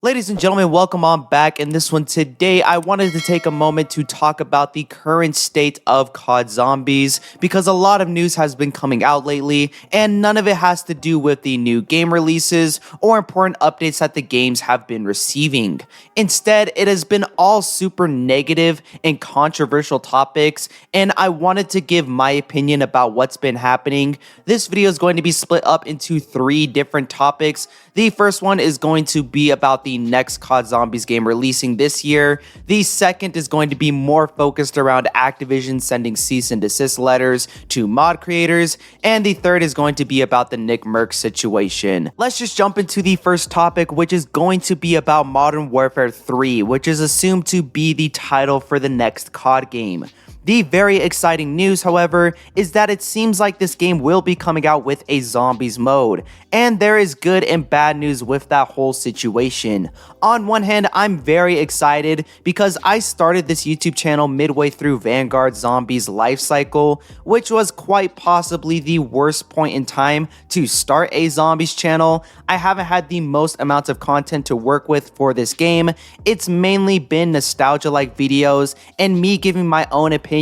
Ladies and gentlemen, welcome on back. In this one today, I wanted to take a moment to talk about the current state of COD Zombies because a lot of news has been coming out lately and none of it has to do with the new game releases or important updates that the games have been receiving. Instead, it has been all super negative and controversial topics, and I wanted to give my opinion about what's been happening. This video is going to be split up into 3 different topics. The first one is going to be about the next COD Zombies game releasing this year. The second is going to be more focused around Activision sending cease and desist letters to mod creators. And the third is going to be about the Nickmercs situation. Let's just jump into the first topic, which is going to be about Modern Warfare 3, which is assumed to be the title for the next COD game. The very exciting news, however, is that it seems like this game will be coming out with a zombies mode, and there is good and bad news with that whole situation. On one hand, I'm very excited because I started this YouTube channel midway through Vanguard Zombies life cycle, which was quite possibly the worst point in time to start a zombies channel. I haven't had the most amounts of content to work with for this game. It's mainly been nostalgia-like videos and me giving my own opinion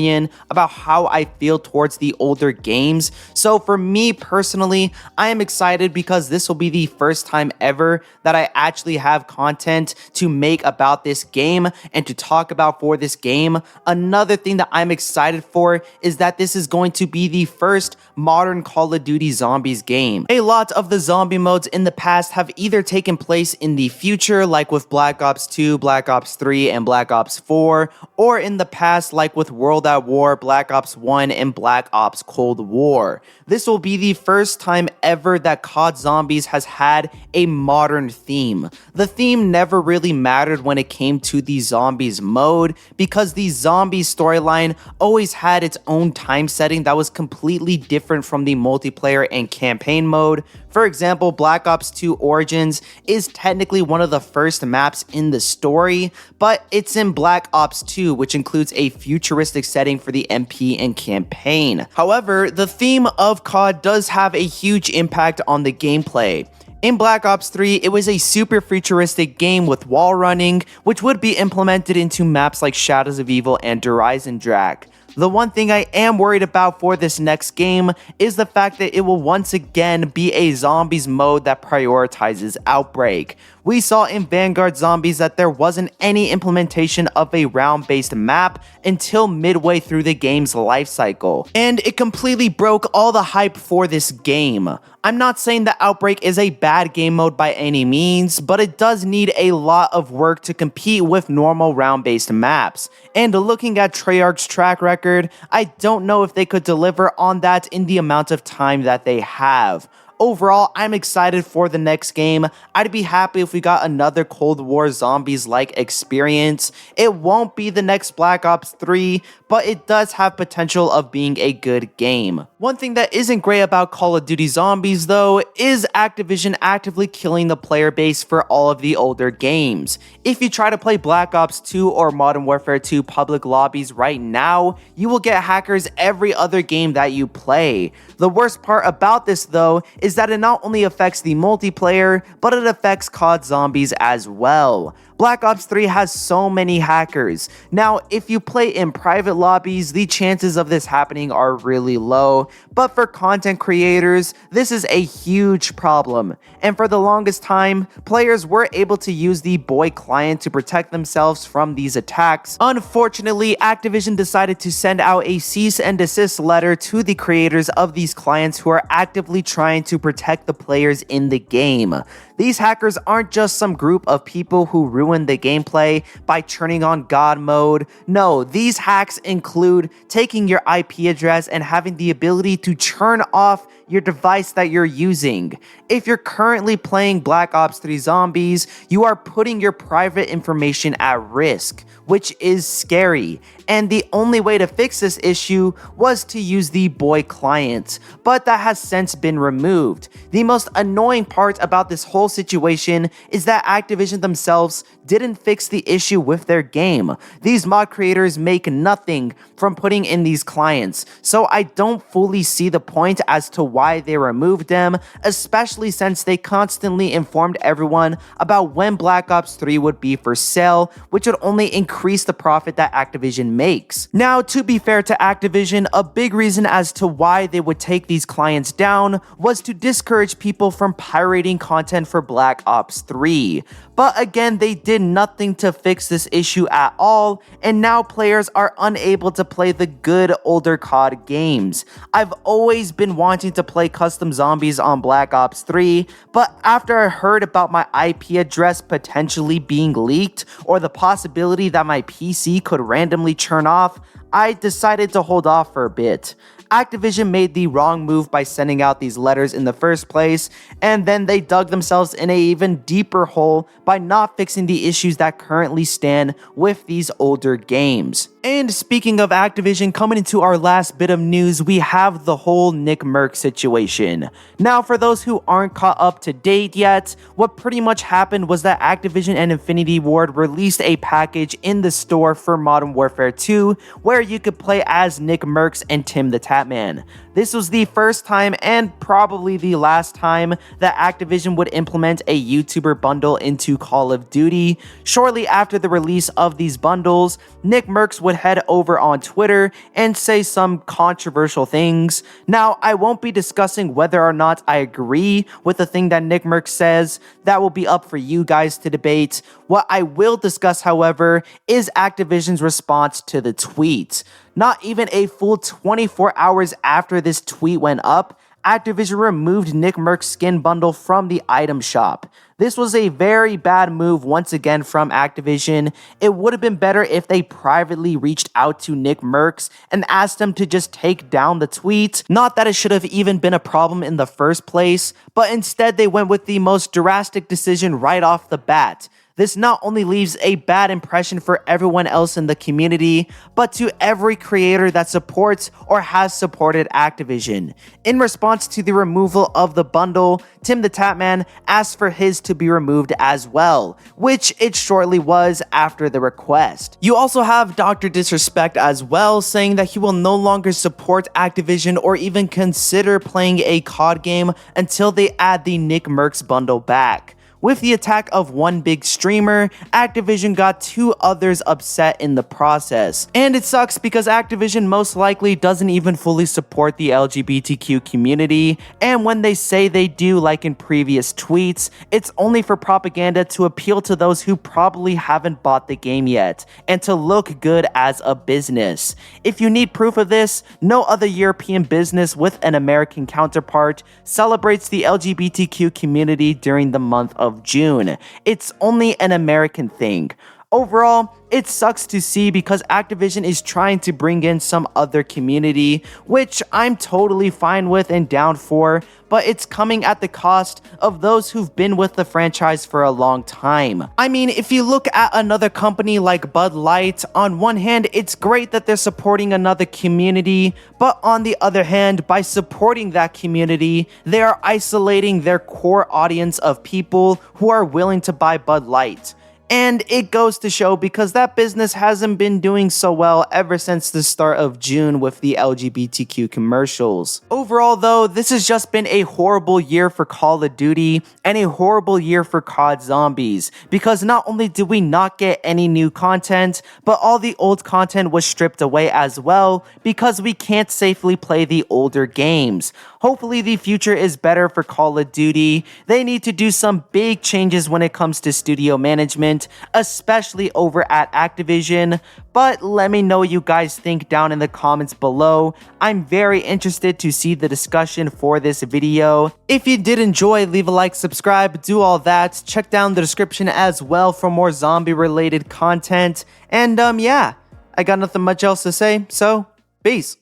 about how I feel towards the older games. So for me personally, I am excited because this will be the first time ever that I actually have content to make about this game and to talk about for this game. Another thing that I'm excited for is that this is going to be the first modern Call of Duty Zombies game. A lot of the zombie modes in the past have either taken place in the future, like with Black Ops 2, Black Ops 3, and Black Ops 4, or in the past like with World at War, Black Ops 1, and Black Ops Cold War. This will be the first time ever that COD Zombies has had a modern theme. The theme never really mattered when it came to the zombies mode because the zombies storyline always had its own time setting that was completely different from the multiplayer and campaign mode. For example, Black Ops 2 Origins is technically one of the first maps in the story, but it's in Black Ops 2, which includes a futuristic setting for the MP and campaign. However, the theme of COD does have a huge impact on the gameplay. In Black Ops 3, it was a super futuristic game with wall running, which would be implemented into maps like Shadows of Evil and Horizon Drac. The one thing I am worried about for this next game is the fact that it will once again be a zombies mode that prioritizes Outbreak. We saw in Vanguard Zombies that there wasn't any implementation of a round-based map until midway through the game's life cycle, and it completely broke all the hype for this game. I'm not saying that Outbreak is a bad game mode by any means, but it does need a lot of work to compete with normal round-based maps. And looking at Treyarch's track record, I don't know if they could deliver on that in the amount of time that they have. Overall, I'm excited for the next game. I'd be happy if we got another Cold War Zombies-like experience. It won't be the next Black Ops 3, but it does have potential of being a good game. One thing that isn't great about Call of Duty Zombies, though, is Activision actively killing the player base for all of the older games. If you try to play Black Ops 2 or Modern Warfare 2 public lobbies right now, you will get hackers every other game that you play. The worst part about this, though, is that it not only affects the multiplayer, but it affects COD Zombies as well. Black Ops 3 has so many hackers. Now, if you play in private lobbies, the chances of this happening are really low, but for content creators, this is a huge problem. And for the longest time, players were able to use the boy client to protect themselves from these attacks. Unfortunately, Activision decided to send out a cease and desist letter to the creators of these clients who are actively trying to protect the players in the game. These hackers aren't just some group of people who ruin the gameplay by turning on God mode. No, these hacks include taking your IP address and having the ability to turn off your device that you're using. If you're currently playing Black Ops 3 Zombies, you are putting your private information at risk, which is scary. And the only way to fix this issue was to use the boy client, but that has since been removed. The most annoying part about this whole situation is that Activision themselves didn't fix the issue with their game. These mod creators make nothing from putting in these clients, so I don't fully see the point as to why they removed them, especially since they constantly informed everyone about when Black Ops 3 would be for sale, which would only increase the profit that Activision makes. Now, to be fair to Activision, a big reason as to why they would take these clients down was to discourage people from pirating content for Black Ops 3. But again, they did nothing to fix this issue at all, and now players are unable to play the good older COD games. I've always been wanting to play custom zombies on Black Ops 3, but after I heard about my IP address potentially being leaked, or the possibility that my PC could randomly turn off, I decided to hold off for a bit. Activision made the wrong move by sending out these letters in the first place, and then they dug themselves in an even deeper hole by not fixing the issues that currently stand with these older games. And speaking of Activision, coming into our last bit of news, we have the whole Nickmercs situation. Now, for those who aren't caught up to date yet, what pretty much happened was that Activision and Infinity Ward released a package in the store for Modern Warfare 2 where you could play as Nickmercs and Tim the Tatman. This was the first time and probably the last time that Activision would implement a YouTuber bundle into Call of Duty. Shortly after the release of these bundles, Nickmercs would head over on Twitter and say some controversial things. Now, I won't be discussing whether or not I agree with the thing that Nickmercs says. That will be up for you guys to debate. What I will discuss, however, is Activision's response to the tweet. Not even a full 24 hours after this tweet went up, Activision removed Nickmercs' skin bundle from the item shop. This was a very bad move once again from Activision. It would have been better if they privately reached out to Nickmercs and asked him to just take down the tweet. Not that it should have even been a problem in the first place, but instead they went with the most drastic decision right off the bat. This not only leaves a bad impression for everyone else in the community, but to every creator that supports or has supported Activision. In response to the removal of the bundle, Tim the Tatman asked for his to be removed as well, which it shortly was after the request. You also have Dr. Disrespect as well, saying that he will no longer support Activision or even consider playing a COD game until they add the Nickmercs bundle back. With the attack of one big streamer, Activision got two others upset in the process. And it sucks because Activision most likely doesn't even fully support the LGBTQ community, and when they say they do, like in previous tweets, it's only for propaganda to appeal to those who probably haven't bought the game yet, and to look good as a business. If you need proof of this, no other European business with an American counterpart celebrates the LGBTQ community during the month of June. It's only an American thing. Overall, it sucks to see because Activision is trying to bring in some other community, which I'm totally fine with and down for, but it's coming at the cost of those who've been with the franchise for a long time. I mean, if you look at another company like Bud Light, on one hand, it's great that they're supporting another community, but on the other hand, by supporting that community, they are isolating their core audience of people who are willing to buy Bud Light. And it goes to show because that business hasn't been doing so well ever since the start of June with the LGBTQ commercials. Overall though, this has just been a horrible year for Call of Duty and a horrible year for COD Zombies, because not only did we not get any new content, but all the old content was stripped away as well because we can't safely play the older games. Hopefully the future is better for Call of Duty. They need to do some big changes when it comes to studio management, especially over at Activision, but let me know what you guys think down in the comments below. I'm very interested to see the discussion for this video. If you did enjoy, leave a like, subscribe, do all that. Check down the description as well for more zombie related content. And yeah, I got nothing much else to say, so peace.